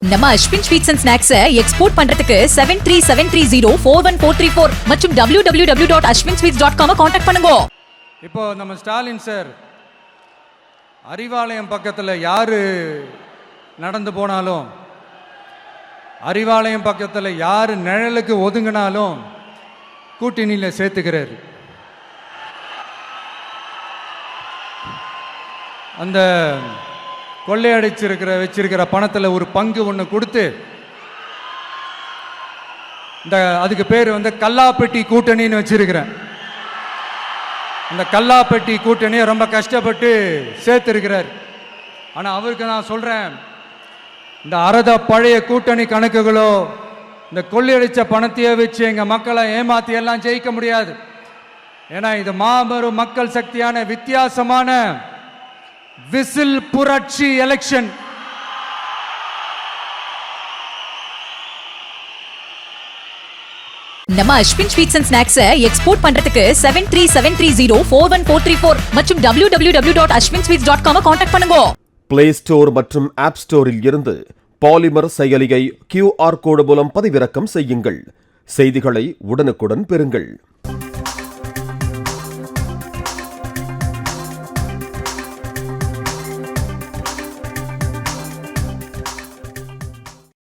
நம்ம Ashwin sweets and snacks export பண்றதுக்கு 7373041434 மற்றும் www.ashwinsweets.com கான்டாக்ட் பண்ணுங்க. இப்போ நம்ம ஸ்டாலின் சார் அறிவாலயம் பக்கத்தில் யாரு நடந்து போனாலும், அறிவாலயம் பக்கத்தில் யாரு நிழலுக்கு ஒதுங்கினாலும் கூட்டணியில் சேர்த்துக்கிறார். அந்த வச்சிருக்கிற பணத்தில் ஒரு பங்கு ஒன்று கொடுத்து, அதுக்கு பேர் கல்லாப்பெட்டி கூட்டணின்னு வச்சிருக்கிறேன். அந்த கல்லாப்பெட்டி கூட்டணியை ரொம்ப கஷ்டப்பட்டு சேர்த்திருக்கிறார். ஆனால் அவருக்கு நான் சொல்றேன், இந்த அறத பழைய கூட்டணி கணக்குகளோ இந்த கொள்ளையடிச்ச பணத்தையே வச்சு எங்க மக்களை ஏமாத்தி எல்லாம் ஜெயிக்க முடியாது. ஏன்னா இது மாபெரும் மக்கள் சக்தியான வித்தியாசமான விசில் புரட்சி எலெக்ஷன். நம்ம Ashwin sweets and snacks export பண்றதுக்கு 7373041434 மற்றும் www.ashwinsweets.com கான்டாக்ட் பண்ணுங்க. பிளே ஸ்டோர் மற்றும் ஆப் ஸ்டோரில் இருந்து பாலிமர் செயலியை QR கோடு மூலம் பதிவிறக்கம் செய்யுங்கள். செய்திகளை உடனுக்குடன் பெறுங்கள்.